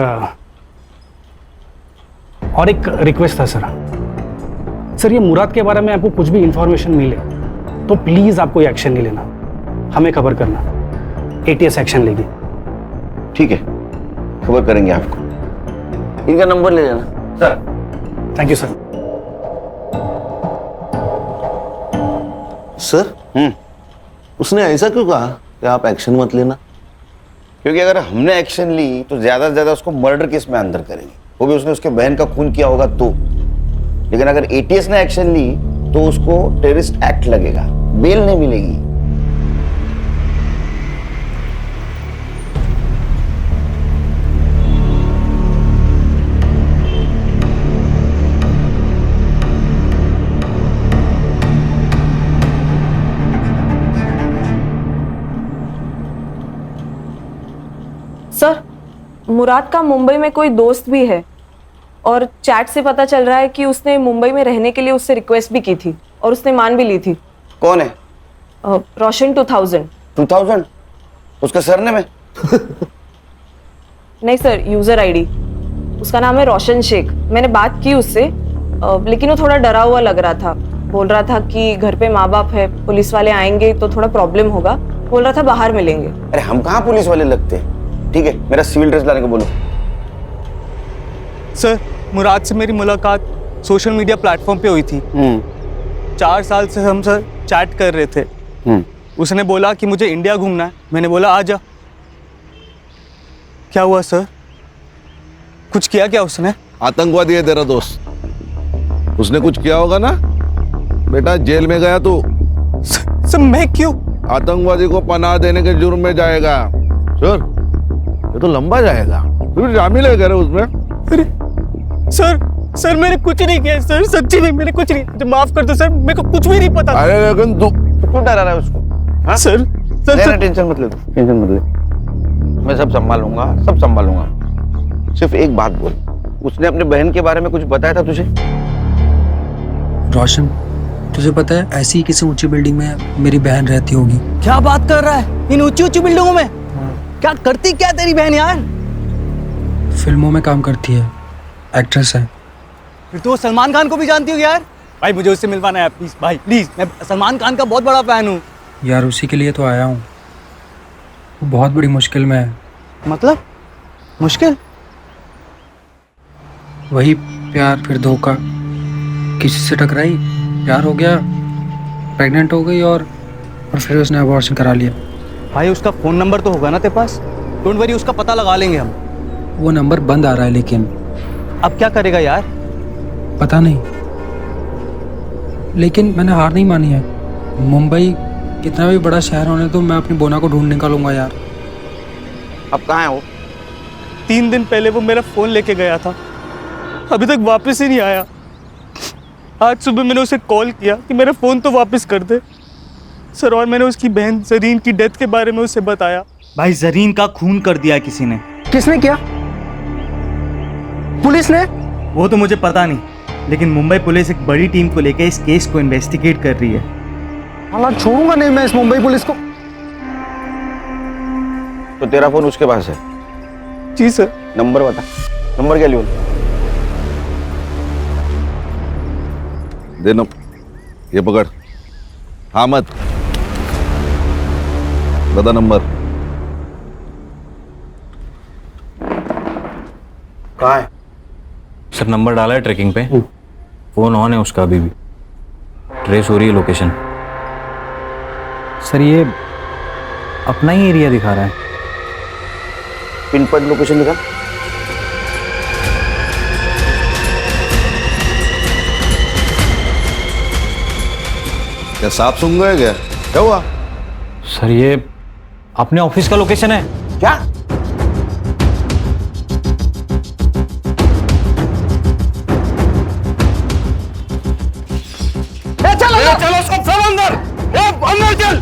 और एक रिक्वेस्ट था सर, ये मुराद के बारे में आपको कुछ भी इंफॉर्मेशन मिले तो प्लीज़ आपको ये एक्शन नहीं लेना, हमें खबर करना, एटीएस एक्शन लेगी। ठीक है, खबर करेंगे आपको। इनका नंबर ले लेना। Sir thank you sir. Sir उसने ऐसा क्यों कहा कि आप एक्शन मत लेना? क्योंकि अगर हमने एक्शन ली तो ज्यादा से ज्यादा उसको मर्डर केस में अंदर करेंगे, वो भी उसने उसके बहन का खून किया होगा तो। लेकिन अगर एटीएस ने एक्शन ली तो उसको टेररिस्ट एक्ट लगेगा, बेल नहीं मिलेगी। सर, मुराद का मुंबई में कोई दोस्त भी है और चैट से पता चल रहा है कि उसने मुंबई में रहने के लिए उससे रिक्वेस्ट भी की थी और उसने मान भी ली थी। कौन है? रोशन 2000 उसका सरनेम है? नहीं सर, यूजर आईडी। उसका नाम है रोशन शेख। मैंने बात की उससे, लेकिन वो थोड़ा डरा हुआ लग रहा था। बोल रहा था कि घर पे माँ बाप है, पुलिस वाले आएंगे तो थोड़ा प्रॉब्लम होगा। बोल रहा था बाहर मिलेंगे। अरे हम कहाँ पुलिस वाले लगते हैं। ठीक है, मेरा सिविल ड्रेस लाने को बोलो। सर, मुराद से मेरी मुलाकात सोशल मीडिया प्लेटफॉर्म पे हुई थी। 4 साल से हम सर चैट कर रहे थे। उसने बोला कि मुझे इंडिया घूमना है। मैंने बोला आ जा। क्या हुआ सर? कुछ किया क्या उसने? आतंकवादी है तेरा दोस्त, उसने कुछ किया होगा ना बेटा। जेल में गया तू। सर मैं क्यों? आतंकवादी को पनाह देने के जुर्म में जाएगा सर। ये तो लंबा जाएगा। तू शामिल है क्या उसमें? अरे सर मैंने कुछ नहीं किया सर, सच्ची में मैंने कुछ नहीं। मुझे माफ कर दो सर, मेरे को कुछ भी नहीं पता। अरे लेकिन तू क्यों डरा रहा है उसको? हाँ? सर टेंशन मत ले, टेंशन मत ले। मैं सब संभालूंगा, सब संभालूंगा। सिर्फ एक बात बोल, उसने अपने बहन के बारे में कुछ बताया था तुझे? रोशन, तुझे पता है ऐसी किसी ऊंची बिल्डिंग में मेरी बहन रहती होगी। क्या बात कर रहा है? इन ऊंची ऊंची बिल्डिंगों में? क्या करती क्या तेरी बहन यार? फिल्मों में काम करती है, एक्ट्रेस है। फिर तो सलमान खान को भी जानती हो यार। भाई मुझे उससे मिलवाना है प्लीज भाई, प्लीज। मैं सलमान खान का बहुत बड़ा फैन हूँ यार। उसी के लिए तो आया हूँ। वो बहुत बड़ी मुश्किल में है। मतलब मुश्किल? वही प्यार फिर धोखा। किसी से टकराई, प्यार हो गया, प्रेग्नेंट हो गई और फिर उसने अबॉर्शन करा लिया। भाई उसका फोन नंबर तो होगा ना तेरे पास? डोंट वरी, उसका पता लगा लेंगे हम। वो नंबर बंद आ रहा है लेकिन। अब क्या करेगा यार? पता नहीं, लेकिन मैंने हार नहीं मानी है। मुंबई कितना भी बड़ा शहर होने तो मैं अपनी बोना को ढूंढ निकालूंगा यार। अब कहाँ है वो? 3 दिन पहले वो मेरा फोन लेके गया था, अभी तक वापस ही नहीं आया। आज सुबह मैंने उसे कॉल किया कि मेरा फोन तो वापस कर दे सर, और मैंने उसकी बहन जरीन की डेथ के बारे में उसे बताया। भाई जरीन का खून कर दिया किसी ने। किसने किया? पुलिस ने? वो तो मुझे पता नहीं, लेकिन मुंबई पुलिस एक बड़ी टीम को लेकर इस केस को इन्वेस्टिगेट कर रही है। हालांकि छोड़ूंगा नहीं मैं इस मुंबई पुलिस को। तो तेरा फोन उसके पास है? जी सर। नंबर बता, नंबर क्या लियो? देना, ये पकड़। हाँ मत बता नंबर। कहाँ है? सर नंबर डाला है ट्रैकिंग पे, फोन ऑन है उसका, अभी भी ट्रेस हो रही है लोकेशन। सर ये अपना ही एरिया दिखा रहा है। पिन पॉइंट लोकेशन दिखा। क्या सांप सूंघ गए क्या? क्या हुआ? सर ये अपने ऑफिस का लोकेशन है। क्या? चलो सब अंदर, अंदर चल।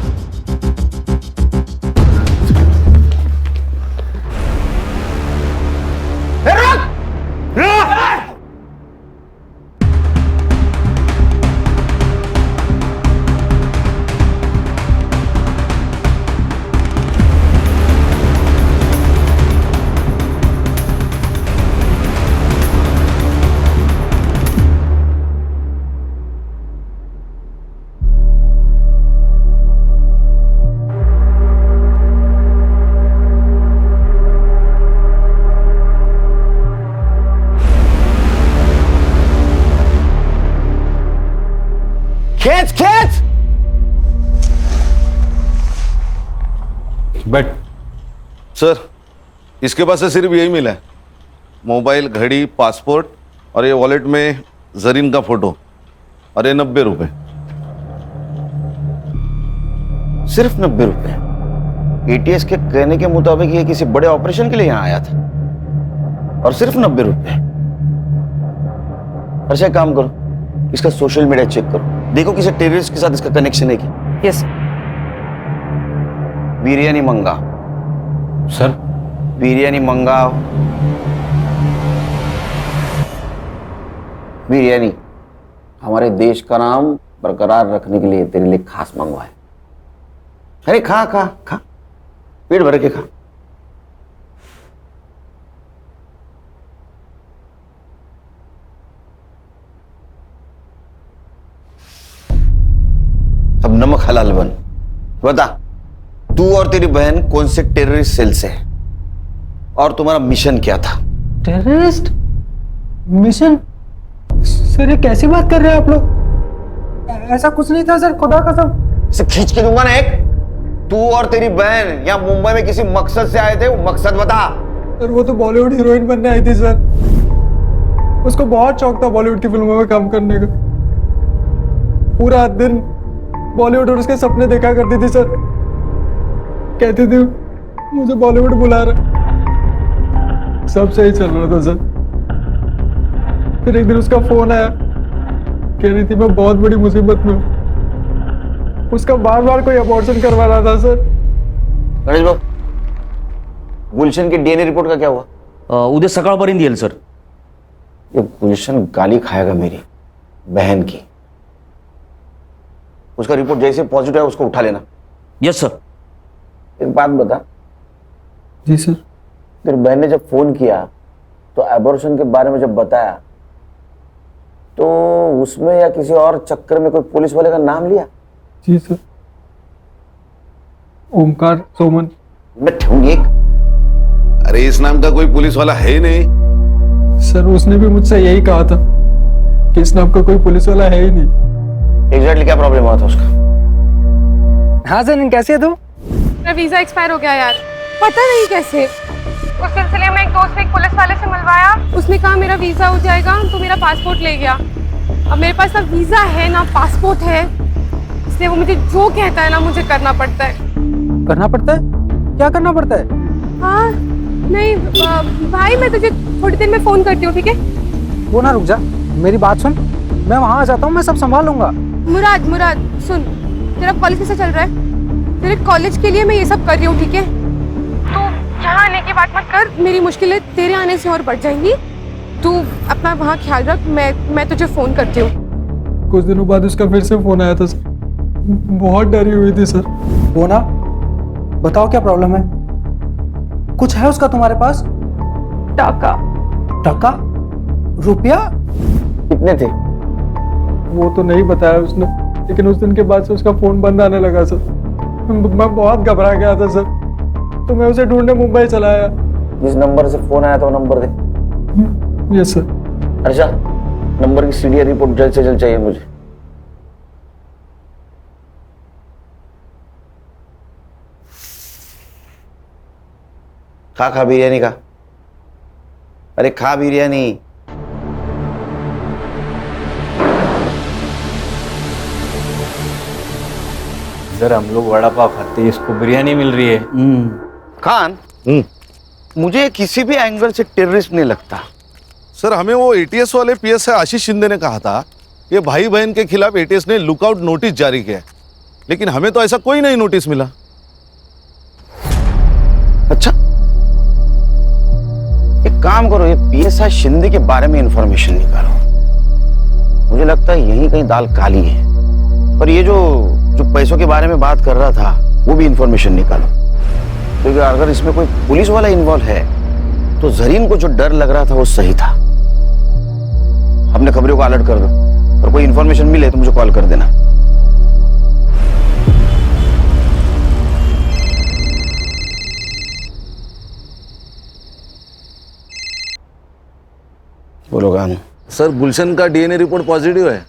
खींच खींच। बट सर इसके पास से सिर्फ यही मिला है, मोबाइल, घड़ी, पासपोर्ट और ये वॉलेट में जरीन का फोटो और ये 90 रुपए। सिर्फ 90 रुपए? एटीएस के कहने के मुताबिक ये किसी बड़े ऑपरेशन के लिए यहाँ आया था और सिर्फ 90 रुपए। अच्छा काम करो, इसका सोशल मीडिया चेक करो, देखो किसी टेररिस्ट के साथ इसका कनेक्शन है क्या। यस बिरयानी मंगाओ सर। बिरयानी मंगाओ, बिरयानी हमारे देश का नाम बरकरार रखने के लिए तेरे लिए खास मंगवाए। अरे खा खा खा, पेट भर के खा। अब नमक हलाल बन। बता, तू और तेरी बहन कौन से टेररिस्ट सेल से है और तुम्हारा मिशन क्या था? Terrorist mission? सर ये कैसी बात कर रहे हैं आप लोग? ऐसा कुछ नहीं था सर, खुदा कसम। इसे खींच के दूंगा ना एक। तू और तेरी बहन यहाँ मुंबई में किसी मकसद से आए थे, वो मकसद बता। सर वो तो बॉलीवुड हीरोइन बनने आई थी सर, उसको बहुत शौक था बॉलीवुड की फिल्मों में काम करने का। पूरा दिन बॉलीवुड और उसके सपने देखा करती थी सर, कहती थी मुझे बॉलीवुड बुला रहा। सब सही चल रहा था सर, फिर एक दिन उसका फोन आया, कह रही थी मैं बहुत बड़ी मुसीबत में हूँ। उसका बार बार कोई अबॉर्शन करवा रहा था सर। गणेश बाबू, गुलशन की डीएनए रिपोर्ट का क्या हुआ? उद्या सकाळपर्यंत येईल सर। ये गुलशन गाली खाएगा मेरी बहन की। उसका रिपोर्ट जैसे पॉजिटिव है उसको उठा लेना। Yes sir. एक बात बता। जी सर। तेरी बहन ने जब फोन किया तो अबॉर्शन के बारे में जब बताया तो उसमें या किसी और चक्कर में कोई पुलिस वाले का नाम लिया? जी सर, ओमकार सोमन। एक अरे इस नाम का कोई पुलिस वाला है ही नहीं। सर उसने भी मुझसे यही कहा था कि इस नाम का कोई पुलिस वाला है ही नहीं। एग्जैक्टली क्या प्रॉब्लम हुआ था उसका? हाँ सर, कैसे है तू? मेरा वीजा एक्सपायर हो गया यार, पता नहीं कैसे। उस सिलसिले में एक दोस्त ने एक पुलिस वाले से मिलवाया, उसने कहा मेरा वीजा हो जाएगा, तो मेरा पासपोर्ट ले गया। अब मेरे पास ना वीजा है ना पासपोर्ट है, इसलिए वो मुझे जो कहता है ना मुझे करना पड़ता है। करना पड़ता है? क्या करना पड़ता है? हाँ नहीं भाई, मैं तुझे थोड़ी देर में फोन करती हूँ, ठीक है? वो ना रुक जा, मेरी बात सुन, मैं वहाँ आ जाता हूँ, मैं सब संभाल लूंगा। मुराद मुराद सुन, तेरा कॉलेज कैसे चल रहा है? तेरे कॉलेज के लिए मैं ये सब कर रही हूँ, ठीक है? तू यहाँ आने की बात मत कर, मेरी मुश्किलें तेरे आने से और बढ़ जाएंगी। तू अपना वहाँ ख्याल रख, मैं तुझे फोन करती हूँ। कुछ दिनों बाद उसका फिर से फोन आया था सर, बहुत डरी हुई थी सर। वो ना, बताओ क्या प्रॉब्लम है? कुछ है उसका तुम्हारे पास? टाका। टाका? रुपया? कितने थे? वो तो नहीं बताया उसने, लेकिन उस दिन के बाद से उसका फोन बंद आने लगा सर। मैं बहुत घबरा गया था सर, तो मैं उसे ढूंढने मुंबई चला आया। जिस नंबर से फोन आया था वो नंबर दे। Yes sir. अच्छा, नंबर की सीडीआर रिपोर्ट जल्द से जल्द चाहिए मुझे। खा बिरयानी का। अरे खा बिरयानी। इधर हम लोग वड़ा पाव खाते हैं, इसको बिरयानी मिल रही है। खान, मुझे किसी भी एंगल से टेररिस्ट नहीं लगता। सर हमें वो एटीएस वाले पीएसआई आशीष शिंदे ने कहा था कि भाई बहन के खिलाफ एटीएस ने लुकआउट नोटिस जारी किया है, लेकिन हमें तो ऐसा कोई नहीं नोटिस मिला। अच्छा, एक काम करो, ये पीएसआई शिंदे के बारे में इंफॉर्मेशन निकालो। मुझे लगता है यहीं कहीं दाल काली है। और ये जो पैसों के बारे में बात कर रहा था वो भी इंफॉर्मेशन निकालो, क्योंकि अगर इसमें कोई पुलिस वाला इन्वॉल्व है तो जरीन को जो डर लग रहा था वो सही था। अपने खबरों को अलर्ट कर दो और कोई इंफॉर्मेशन मिले तो मुझे कॉल कर देना। बोलो गान। सर गुलशन का डीएनए रिपोर्ट पॉजिटिव है।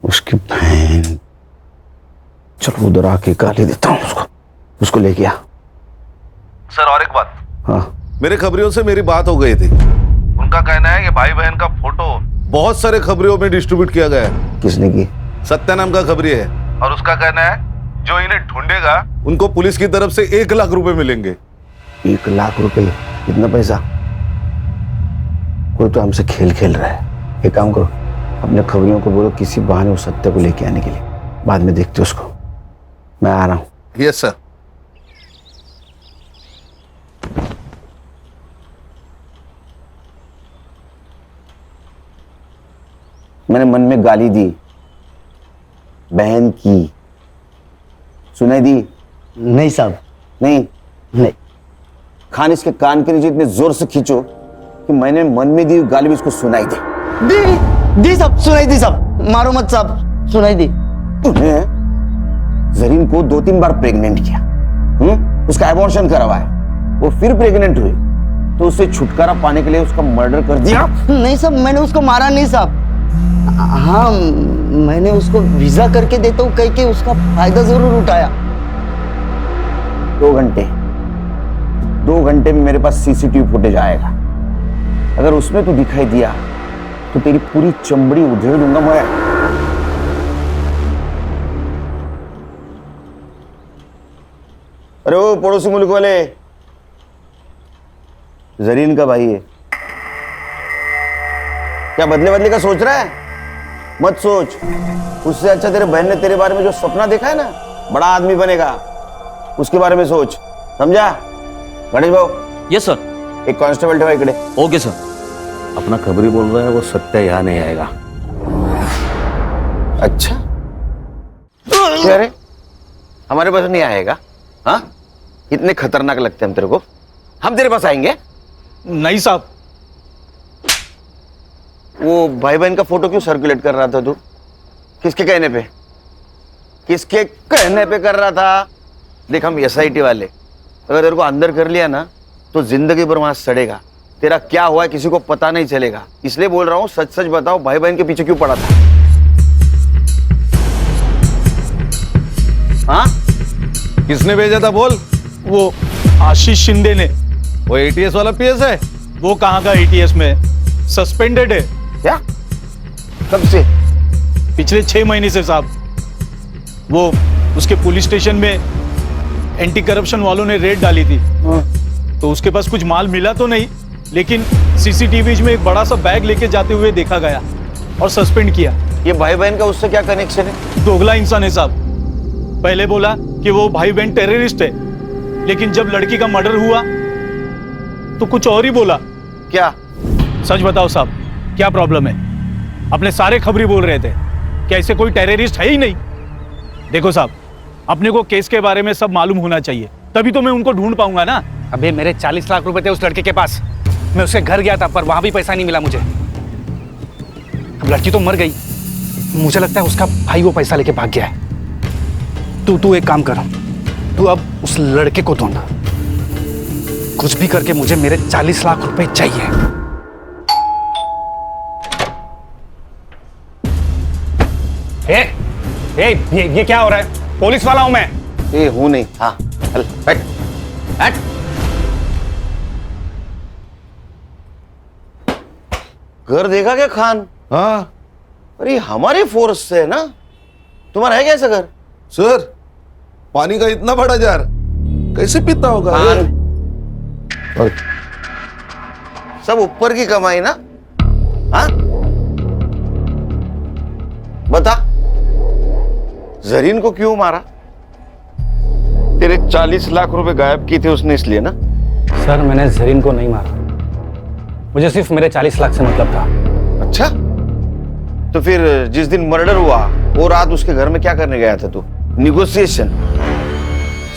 उसकी बहन, चलो उधर आके गाली देता हूँ उसको लेके आ। सर और एक बात, हाँ मेरे खबरियों से मेरी बात हो गई थी। उनका कहना है कि भाई बहन का फोटो बहुत सारे खबरियों में डिस्ट्रीब्यूट किया गया है। किसने की? सत्या नाम का खबरी है, और उसका कहना है जो इन्हें ढूंढेगा उनको पुलिस की तरफ से 1 लाख रुपए मिलेंगे। 1 लाख रुपए? कितना पैसा? कोई तो हमसे खेल खेल रहा है। एक काम करो, अपने खबरियों को बोलो किसी बहाने उस सत्य को लेके आने के लिए, बाद में देखते उसको। मैं आ रहा हूं। Yes sir. मैंने मन में गाली दी, बहन की, सुनाई दी? नहीं साहब, नहीं। खान इसके कान के नीचे इतने जोर से खींचो कि मैंने मन में दी गाली भी इसको सुनाई दी साहब, सुनाई दी साहब। मारो मत साहब, सुनाई दी। तूने जरीन को 2-3 बार प्रेग्नेंट किया, उसका एबॉर्शन करवाया, वो फिर प्रेग्नेंट हुई, तो उससे छुटकारा पाने के लिए उसका मर्डर कर दिया? नहीं साहब, मैंने उसको मारा नहीं साहब। हाँ, मैंने उसको वीजा करके देता हूँ कह के उसका फायदा जरूर उठाया। 2 घंटे में मेरे पास सीसीटीवी फुटेज आएगा। अगर उसमें तू दिखाई दिया तो तेरी पूरी चमड़ी उधेड़ दूंगा मैं। अरे वो पड़ोसी मुल्क वाले, जरीन का भाई है क्या? बदले का सोच रहा है? मत सोच। उससे अच्छा तेरे बहन ने तेरे बारे में जो सपना देखा है ना, बड़ा आदमी बनेगा, उसके बारे में सोच, समझा? गणेश भाऊ। Yes sir. एक कांस्टेबल ठेवा इकडे। Okay sir. अपना खबरी बोल रहा है वो सत्या यहाँ नहीं आएगा। अच्छा, क्या रे, हमारे पास नहीं आएगा? हाँ, इतने खतरनाक लगते हैं हम तेरे को? हम तेरे पास आएंगे? नहीं साहब। वो भाई बहन का फोटो क्यों सर्कुलेट कर रहा था तू? किसके कहने पे? किसके कहने पे कर रहा था? देख, हम एसआईटी वाले, अगर तेरे को अंदर कर लिया ना तो जिंदगी भर वहां सड़ेगा। तेरा क्या हुआ है किसी को पता नहीं चलेगा, इसलिए बोल रहा हूँ सच सच बताओ, भाई बहन के पीछे क्यों पड़ा था? हाँ, किसने भेजा था बोल? वो आशीष शिंदे ने। वो एटीएस वाला पीएस है? वो कहाँ का एटीएस में, सस्पेंडेड है। क्या? कब से? पिछले 6 महीने से साहब। वो उसके पुलिस स्टेशन में एंटी करप्शन वालों ने रेड डाली थी, तो उसके पास कुछ माल मिला तो नहीं, लेकिन सीसीटीवी में एक बड़ा सा बैग लेके जाते हुए देखा गया और सस्पेंड किया। ये भाई बहन का उससे क्या कनेक्शन है? दोगला इंसान है साहब। पहले बोला कि वो भाई बहन टेररिस्ट है, लेकिन जब लड़की का मर्डर हुआ तो कुछ और ही बोला। क्या? सच बताओ साहब, क्या प्रॉब्लम है? अपने सारे खबरी बोल रहे थे कि ऐसे कोई टेररिस्ट है ही नहीं। देखो साहब, अपने को केस के बारे में सब मालूम होना चाहिए, तभी तो मैं उनको ढूंढ पाऊंगा ना। अबे मेरे 40 लाख रुपए थे उस लड़के के पास, मैं उसके घर गया था पर वहां भी पैसा नहीं मिला मुझे। अब लड़की तो मर गई, मुझे लगता है उसका भाई वो पैसा लेके भाग गया है। तू एक काम कर, तू अब उस लड़के को ढूंढ, कुछ भी करके मुझे मेरे 40 लाख रुपए चाहिए। ये क्या हो रहा है? पुलिस वाला हूं मैं। हूं नहीं। हाँ, चल बैठ बैठ। घर देखा क्या खान? हाँ। अरे हमारे फोर्स से है ना, तुम्हारा है कैसा घर? सर, पानी का इतना बड़ा जार कैसे पीता होगा? और सब ऊपर की कमाई ना? हाँ, बता, जरीन को क्यों मारा? तेरे 40 लाख रुपए गायब किए थे उसने, इसलिए ना? सर, मैंने जरीन को नहीं मारा, मुझे सिर्फ मेरे 40 लाख से मतलब था। अच्छा, तो फिर जिस दिन मर्डर हुआ वो रात उसके घर में क्या करने गया था तू? निगोशिएशन?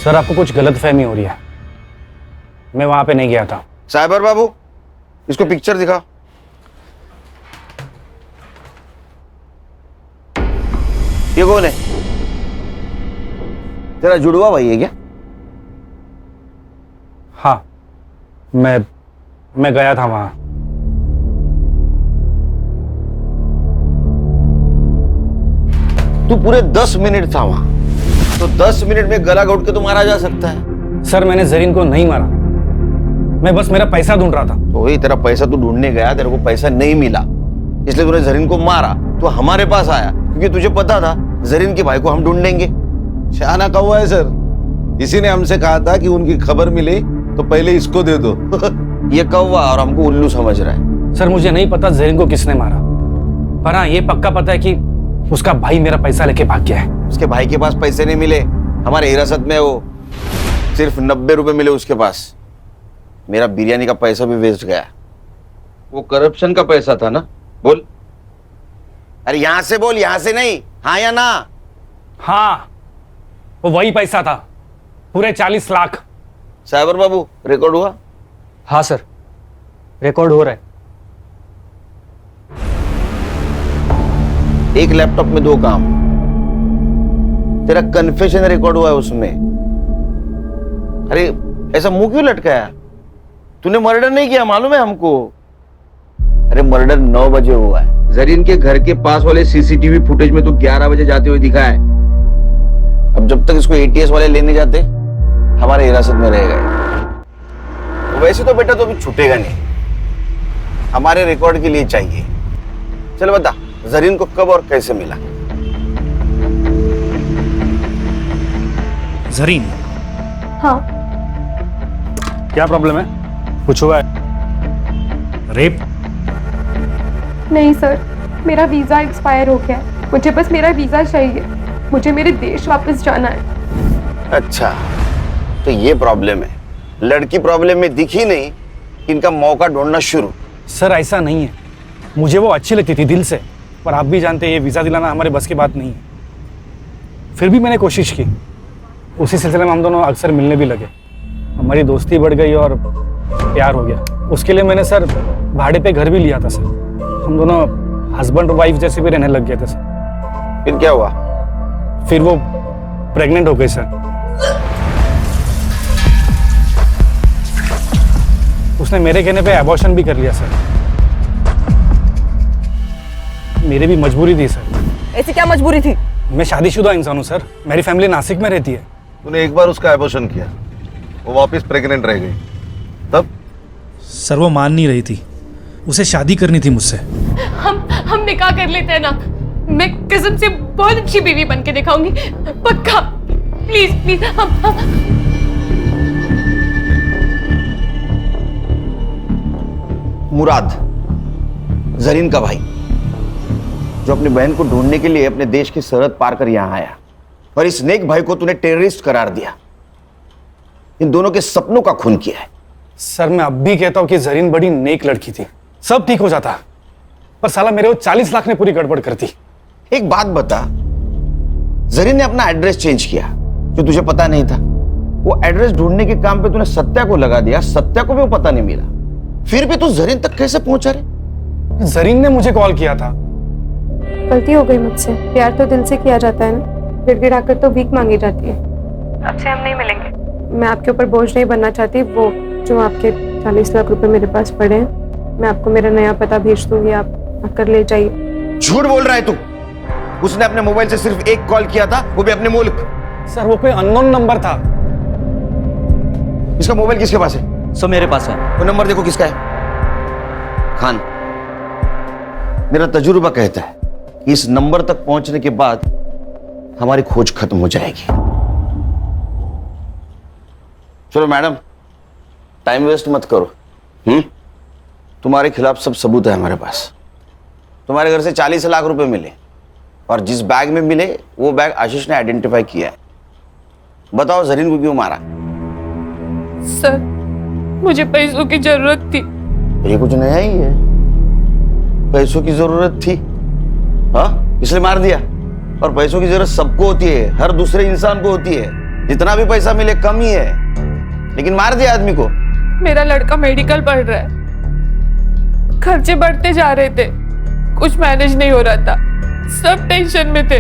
सर, आपको कुछ गलतफहमी हो रही है, मैं वहां पे नहीं गया था। साइबर बाबू, इसको पिक्चर दिखाओ। ये कौन है? तेरा जुड़वा भाई है क्या? हाँ, मैं गया था वहां। तू पूरे 10 मिनट था वहां, तो 10 मिनट में गला घोट के तो मारा जा सकता है। सर, मैंने जरीन को नहीं मारा, मैं बस मेरा पैसा ढूंढ रहा था। तो वही तेरा पैसा तू ढूंढने गया, तेरे को पैसा नहीं मिला, इसलिए तूने जरीन को मारा। तो हमारे पास आया क्योंकि तुझे पता था जरीन के भाई को हम ढूंढ लेंगे। शाना कौवा है सर, इसी ने हमसे कहा था कि उनकी खबर मिले तो पहले इसको दे दो। ये कौवा और हमको उल्लू समझ रहा है। सर मुझे नहीं पता जरीन को किसने मारा, पर हाँ ये पक्का पता है कि उसका भाई मेरा पैसा लेके भाग गया है। उसके भाई के पास पैसे नहीं मिले, हमारे हिरासत में वो सिर्फ 90 रुपए मिले उसके पास। मेरा बिरयानी का पैसा भी वेस्ट गया। वो करप्शन का पैसा था ना? बोल, अरे यहां से बोल, यहां से नहीं, हाँ या ना? हाँ वो वही पैसा था, पूरे 40 लाख। साइबर बाबू रिकॉर्ड हुआ? हाँ सर रिकॉर्ड हो रहा है। एक लैपटॉप में 2 काम। तेरा कन्फेशन रिकॉर्ड हुआ है उसमें। अरे ऐसा मुंह क्यों लटकाया? तूने मर्डर नहीं किया, मालूम है हमको। अरे मर्डर 9 बजे हुआ है। जरीन के घर के पास वाले सीसीटीवी फुटेज में तो 11 बजे जाते हुए दिखा है। अब जब तक इसको एटीएस वाले लेने जाते, हमारे हिरासत में रहेगा। वैसे तो बेटा तो अभी छूटेगा नहीं, हमारे रिकॉर्ड के लिए चाहिए। चल बता, जरीन को कब और कैसे मिला? जरीन? हाँ। क्या प्रॉब्लम है? कुछ हुआ है? रेप? नहीं सर, मेरा वीज़ा एक्सपायर हो गया है। मुझे बस मेरा वीज़ा चाहिए, मुझे मेरे देश वापस जाना है। अच्छा, तो ये प्रॉब्लम है। लड़की प्रॉब्लम में दिखी नहीं, इनका मौका ढूंढना शुरू। सर ऐसा नहीं है, मुझे वो अच्छी लगती थी दिल से, पर आप भी जानते हैं ये वीज़ा दिलाना हमारे बस की बात नहीं है। फिर भी मैंने कोशिश की। उसी सिलसिले में हम दोनों अक्सर मिलने भी लगे, हमारी दोस्ती बढ़ गई और प्यार हो गया। उसके लिए मैंने सर भाड़े पे घर भी लिया था सर। हम दोनों हस्बैंड और वाइफ जैसे भी रहने लग गए थे सर। फिर क्या हुआ? फिर वो प्रेग्नेंट हो गई सर। उसने मेरे कहने पे अबॉर्शन भी कर लिया सर। मेरी भी मजबूरी थी सर। ऐसी क्या मजबूरी थी? मैं शादीशुदा इंसान हूँ सर, मेरी फैमिली नासिक में रहती है। तूने एक बार उसका एबॉर्शन किया, वो वापस प्रेग्नेंट रह गई, तब? सर वो मान नहीं रही थी, उसे शादी करनी थी मुझसे। हम निकाह कर लेते हैं ना, मैं कसम से बहुत अच्छी बीवी बन के दिखाऊंगी, पक्का। प्लीज प्लीज मुराद, जरीन का भाई, जो अपनी बहन को ढूंढने के लिए अपने देश की सरहद पार कर यहां आया, और इस नेक भाई को तूने टेररिस्ट करार दिया। इन दोनों के सपनों का खून किया है। सर मैं अब भी कहता हूँ कि जरीन बड़ी नेक लड़की थी, सब ठीक हो जाता, पर साला मेरे वो 40 लाख ने पूरी गड़बड़ कर दी। एक बात बता, जरीन ने अपना एड्रेस चेंज किया जो तुझे पता नहीं था। वो एड्रेस ढूंढने के काम पे तूने सत्या को लगा दिया, सत्या को भी वो पता नहीं मिला। फिर भी तू जरीन तक कैसे पहुंचा रे? जरीन ने मुझे कॉल किया था। गलती हो गई मुझसे, प्यार तो दिल से किया जाता है ना, गिड़गिड़ाकर तो भीख मांगी जाती है। अब से हम नहीं मिलेंगे। मैं आपके ऊपर बोझ नहीं बनना चाहती। वो जो आपके 40 लाख रुपए मेरे पास पड़े हैं, मैं आपको मेरा नया पता भेज दूंगी, आप आकर ले जाइए। झूठ बोल रहा है तू। उसने अपने मोबाइल से सिर्फ एक कॉल किया था, वो भी अपने मुल्क। सर वो कोई अननोन नंबर था। इसका मोबाइल किसके पास है? सो मेरे पास है। वो नंबर देखो किसका है। खान, मेरा तजुर्बा कहता है कि इस नंबर तक पहुंचने के बाद हमारी खोज खत्म हो जाएगी। चलो मैडम, टाइम वेस्ट मत करो। तुम्हारे खिलाफ सब सबूत है हमारे पास। तुम्हारे घर से 40 लाख रुपए मिले, और जिस बैग में मिले वो बैग आशीष ने आइडेंटिफाई किया है। बताओ जरीन को क्यों मारा? सर मुझे पैसों की जरूरत थी। ये कुछ नया ही है, पैसों की जरूरत थी, हाँ इसलिए मार दिया। और पैसों की जरूरत सबको होती है, हर दूसरे इंसान को होती है। जितना भी पैसा मिले कम ही है, लेकिन मार दिया आदमी को। मेरा लड़का मेडिकल पढ़ रहा है, खर्चे बढ़ते जा रहे थे, कुछ मैनेज नहीं हो रहा था, सब टेंशन में थे।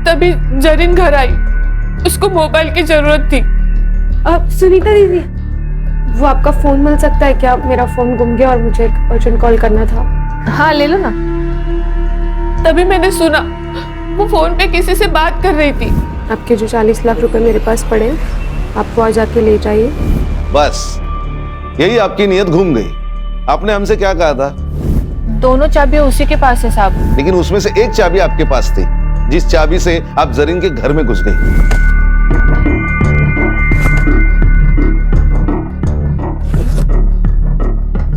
तभी जरीन घर आई, उसको मोबाइल की जरूरत थी। अब सुनीता दीदी, वो आपका फोन मिल सकता है क्या? मेरा फोन गुम गया और मुझे एक अर्जेंट कॉल करना था। हाँ ले लो ना। तभी मैंने सुना वो फोन पे किसी से बात कर रही थी। आपके जो 40 लाख रुपए मेरे पास पड़े, आप वहाँ जाके ले जाइए, बस यही आपकी नीयत घूम गई। आपने हमसे क्या कहा था? दोनों चाबियां उसी के पास है साहब। लेकिन उसमें से एक चाबी आपके पास थी, जिस चाबी से आप जरीन के घर में घुस गई।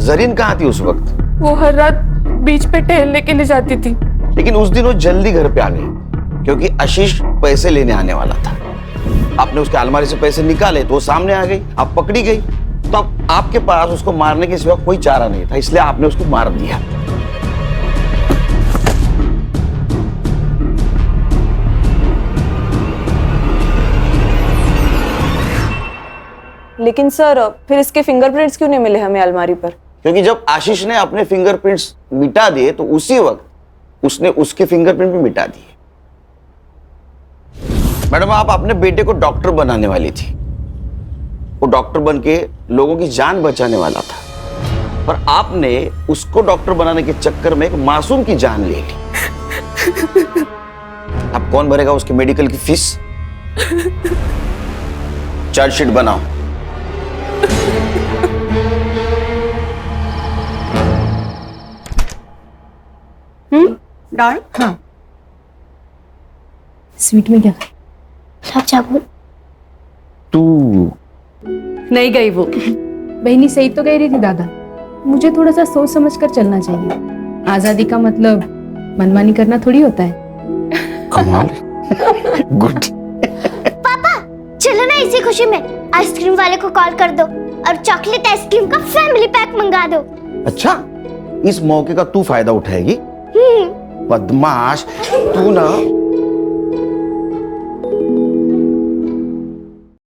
जरीन कहाँ थी उस वक्त? वो हर रात बीच पे टहलने के लिए जाती थी। लेकिन उस दिन वो जल्दी घर पे आ गई क्योंकि आशीष पैसे लेने आने वाला था। आपने उसके अलमारी से पैसे निकाले तो वो सामने आ गई, आप पकड़ी गई। तो अब आपके पास उसको मारने के सिवा कोई चारा नहीं था, इसलिए आपने उसको मार दिया। लेकिन सर फिर इसके फिंगरप्रिंट्स क्यों नहीं मिले हमें अलमारी पर? क्योंकि जब आशीष ने अपने फिंगरप्रिंट्स मिटा दिए तो उसी वक्त उसने उसके फिंगरप्रिंट भी मिटा दिए। मैडम, आप अपने बेटे को डॉक्टर बनाने वाली थी। वो डॉक्टर बन के लोगों की जान बचाने वाला था, पर आपने उसको डॉक्टर बनाने के चक्कर में एक मासूम की जान ले ली। अब कौन भरेगा उसके मेडिकल की फीस? चार्जशीट बनाओ। डाल। हाँ। स्वीट में क्या? चावल। तू नहीं गई वो। बहनी सही तो कह रही थी दादा, मुझे थोड़ा सा सोच समझ कर चलना चाहिए। आजादी का मतलब मनमानी करना थोड़ी होता है। कमाल। गुड। पापा चलो ना, इसी खुशी में आइसक्रीम वाले को कॉल कर दो और चॉकलेट आइसक्रीम का फैमिली पैक मंगा दो। अच्छा, इस मौके का तू फायदा उठाएगी? बदमाश तू ना।